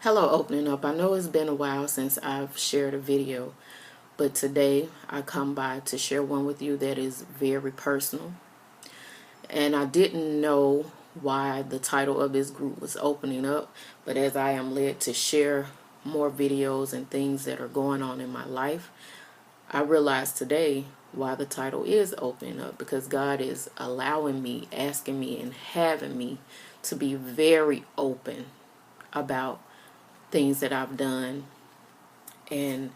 Hello, opening up. I know it's been a while since I've shared a video, but today I come by to share one with you that is very personal. And I didn't know why the title of this group was opening up, but as I am led to share more videos and things that are going on in my life, I realized today why the title is opening up, because God is allowing me, asking me, and having me to be very open about things that I've done and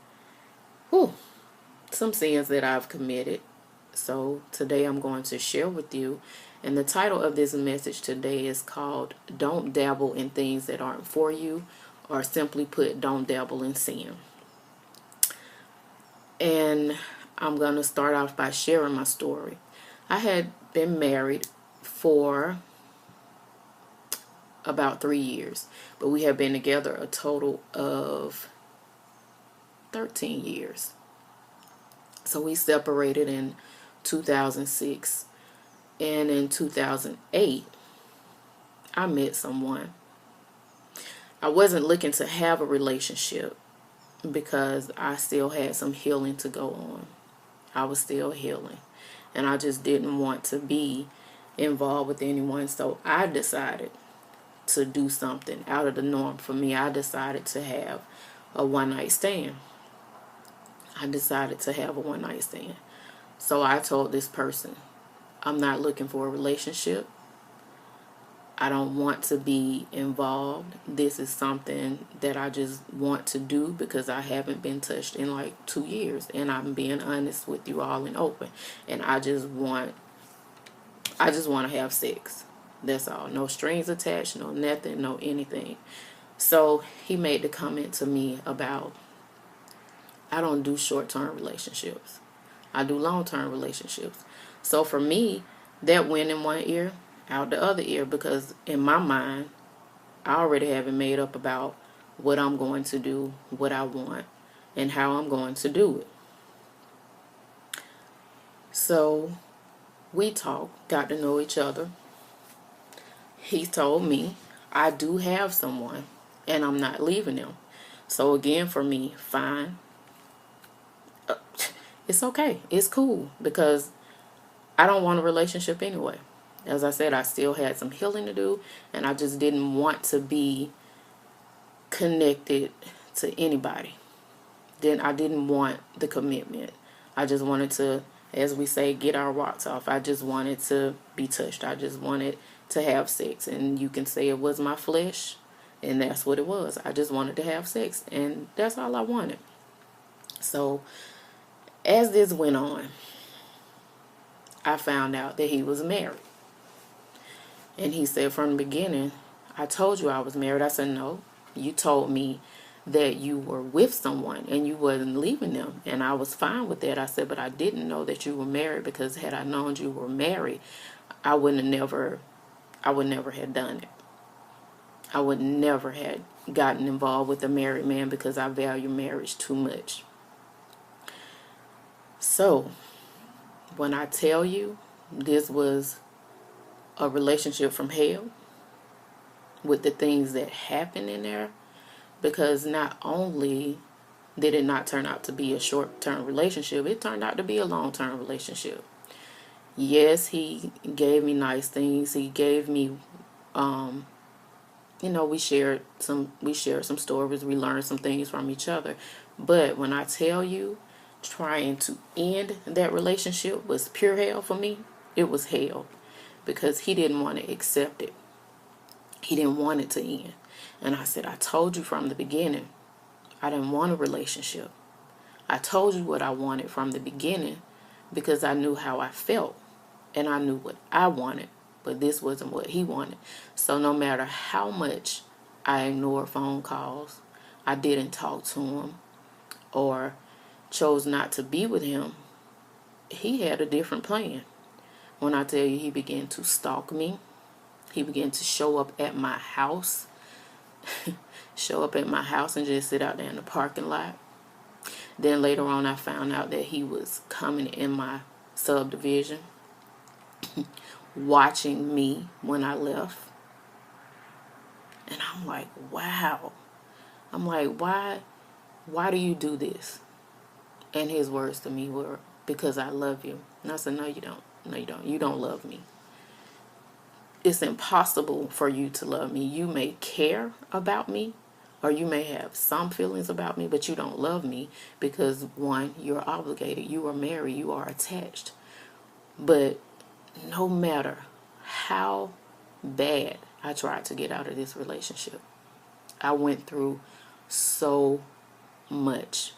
some sins that I've committed. So today I'm going to share with you, and the title of this message today is called Don't Dabble in Things That Aren't For You, or simply put, don't dabble in sin. And I'm going to start off by sharing my story. I had been married for about 3 years, but we have been together a total of 13 years. So we separated in 2006, and in 2008 I met someone. I wasn't looking to have a relationship because I still had some healing to go on. I was still healing, and I just didn't want to be involved with anyone. So I decided to do something out of the norm for me. I decided to have a one-night stand. So I told this person, I'm not looking for a relationship. I don't want to be involved. This is something that I just want to do because I haven't been touched in like 2 years. And I'm being honest with you all and open. And I just want to have sex. That's all. No strings attached, no nothing, no anything. So he made the comment to me about, I don't do short-term relationships. I do long-term relationships. So for me, that went in one ear, out the other ear, because in my mind, I already have it made up about what I'm going to do, what I want, and how I'm going to do it. So we talked, got to know each other. He told me I do have someone and I'm not leaving them. So again, for me, fine. It's okay. It's cool because I don't want a relationship anyway. As I said, I still had some healing to do, and I just didn't want to be connected to anybody. Then I didn't want the commitment. I just wanted to, as we say, get our rocks off. I just wanted to be touched. I just wanted to have sex. And you can say it was my flesh, and that's what it was. I just wanted to have sex, and that's all I wanted. So as this went on, I found out that he was married. And he said from the beginning, I told you I was married. I said, no, you told me that you were with someone and you wasn't leaving them. And I was fine with that. I said, but I didn't know that you were married, because had I known you were married, I would never have done it. I would never have gotten involved with a married man because I value marriage too much. So when I tell you this was a relationship from hell, with the things that happened in there, because not only did it not turn out to be a short-term relationship, it turned out to be a long-term relationship. Yes, he gave me nice things. He gave me, we shared some stories. We learned some things from each other. But when I tell you, trying to end that relationship was pure hell for me. It was hell, because he didn't want to accept it. He didn't want it to end. And I said, I told you from the beginning, I didn't want a relationship. I told you what I wanted from the beginning because I knew how I felt and I knew what I wanted, but this wasn't what he wanted. So no matter how much I ignored phone calls, I didn't talk to him, or chose not to be with him, he had a different plan. When I tell you, he began to stalk me. He began to show up at my house. And just sit out there in the parking lot. Then later on, I found out that he was coming in my subdivision, watching me when I left. And I'm like, wow. I'm like, why do you do this? And his words to me were, because I love you. And I said, no, you don't. No, you don't. You don't love me. It's impossible for you to love me. You may care about me, or you may have some feelings about me, but you don't love me because, one, you're obligated. You are married. You are attached. But no matter how bad I tried to get out of this relationship, I went through so much.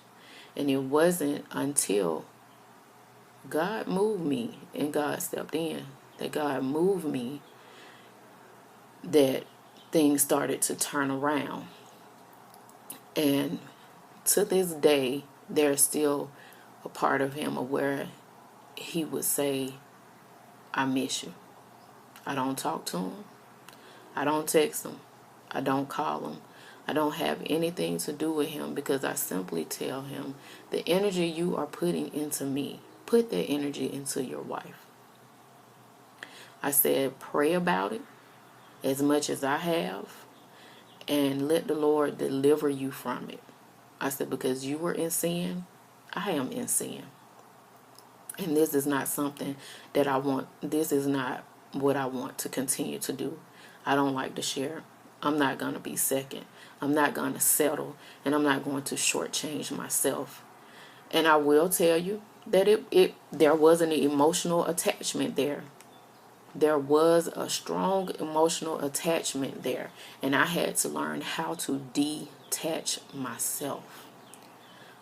And it wasn't until God moved me and God stepped in, that God moved me, that things started to turn around. And to this day, there's still a part of him where he would say, I miss you. I don't talk to him. I don't text him. I don't call him. I don't have anything to do with him, because I simply tell him, the energy you are putting into me, put that energy into your wife. I said, pray about it as much as I have, and let the Lord deliver you from it. I said, because you were in sin, I am in sin. And this is not something that I want. This is not what I want to continue to do. I don't like to share. I'm not going to be second. I'm not going to settle. And I'm not going to shortchange myself. And I will tell you that there was an emotional attachment there. There was a strong emotional attachment there. And I had to learn how to detach myself.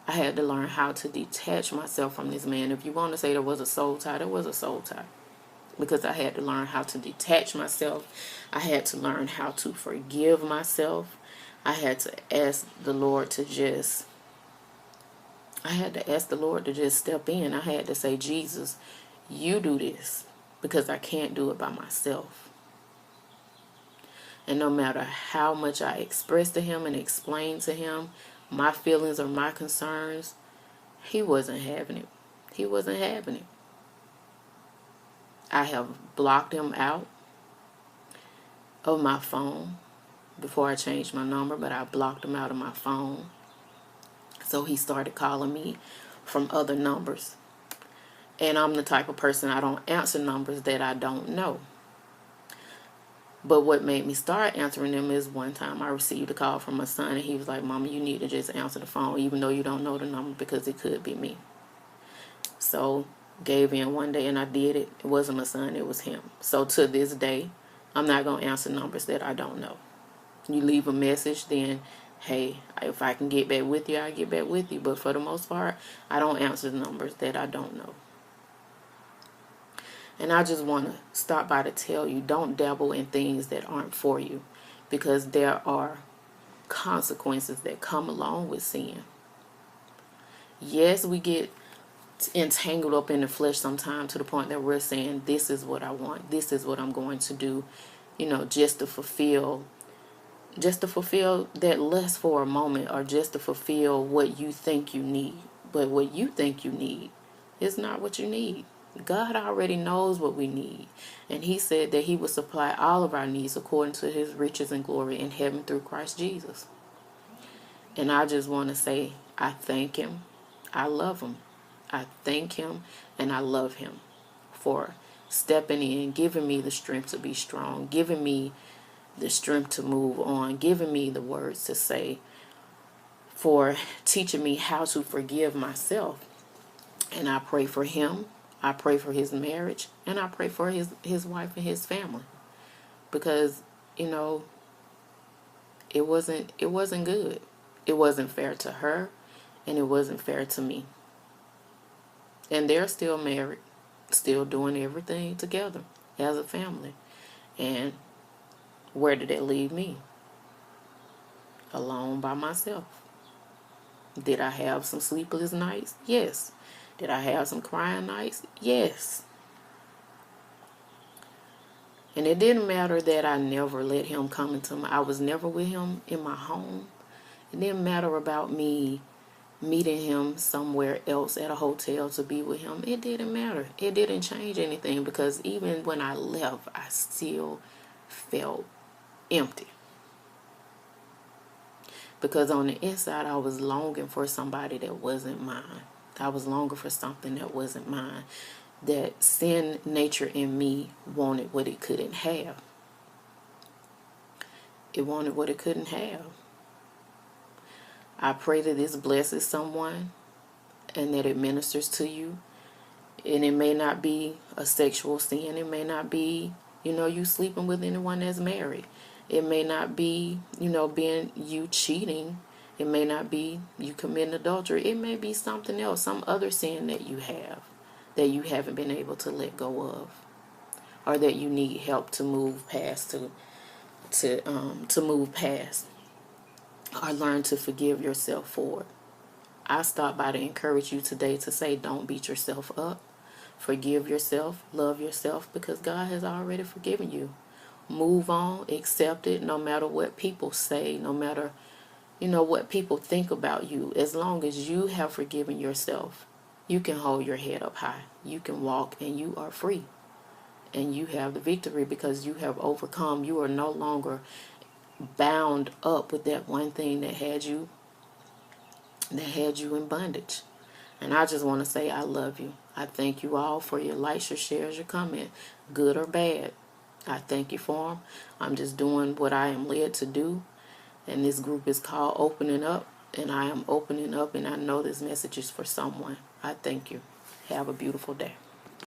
I had to learn how to detach myself from this man. If you want to say there was a soul tie, there was a soul tie. Because I had to learn how to detach myself. I had to learn how to forgive myself. I had to ask the Lord to just step in. I had to say, Jesus, you do this, because I can't do it by myself. And no matter how much I expressed to him and explained to him my feelings or my concerns, he wasn't having it. He wasn't having it. I have blocked him out of my phone before I changed my number, but I blocked him out of my phone. So he started calling me from other numbers. And I'm the type of person, I don't answer numbers that I don't know. But what made me start answering them is, one time I received a call from my son, and he was like, Mama, you need to just answer the phone even though you don't know the number, because it could be me. So gave in one day and I did it. It wasn't my son, it was him. So to this day, I'm not going to answer numbers that I don't know. You leave a message, then, hey, if I can get back with you, I'll get back with you. But for the most part, I don't answer numbers that I don't know. And I just want to stop by to tell you, don't dabble in things that aren't for you, because there are consequences that come along with sin. Yes, we get entangled up in the flesh sometimes to the point that we're saying, this is what I want, this is what I'm going to do, just to fulfill that lust for a moment, or just to fulfill what you think you need. But what you think you need is not what you need. God already knows what we need, and he said that he would supply all of our needs according to his riches and glory in heaven through Christ Jesus. And I just want to say, I thank him, I love him, I thank him, and I love him for stepping in, giving me the strength to be strong, giving me the strength to move on, giving me the words to say, for teaching me how to forgive myself. And I pray for him, I pray for his marriage, and I pray for his wife and his family, because it wasn't good. It wasn't fair to her, and it wasn't fair to me. And they're still married, still doing everything together as a family. And where did that leave me? Alone by myself. Did I have some sleepless nights? Yes. Did I have some crying nights? Yes. And it didn't matter that I never let him come I was never with him in my home. It didn't matter about me meeting him somewhere else at a hotel to be with him. It didn't matter. It didn't change anything, because even when I left, I still felt empty. Because on the inside, I was longing for somebody that wasn't mine. I was longing for something that wasn't mine. That sin nature in me wanted what it couldn't have. It wanted what it couldn't have. I pray that this blesses someone and that it ministers to you. And it may not be a sexual sin. It may not be, you sleeping with anyone that's married. It may not be, being you cheating. It may not be you committing adultery. It may be something else, some other sin that you have that you haven't been able to let go of, or that you need help to move past, to move past, or learn to forgive yourself for it. I stopped by to encourage you today to say, don't beat yourself up. Forgive yourself, love yourself, because God has already forgiven you. Move on, accept it, no matter what people say, no matter, what people think about you. As long as you have forgiven yourself, you can hold your head up high. You can walk and you are free. And you have the victory because you have overcome. You are no longer bound up with that one thing that had you in bondage. And I just want to say I love you. I thank you all for your likes, your shares, your comment, good or bad. I thank you for them. I'm just doing what I am led to do. And this group is called Opening Up. And I am opening up, and I know this message is for someone. I thank you. Have a beautiful day.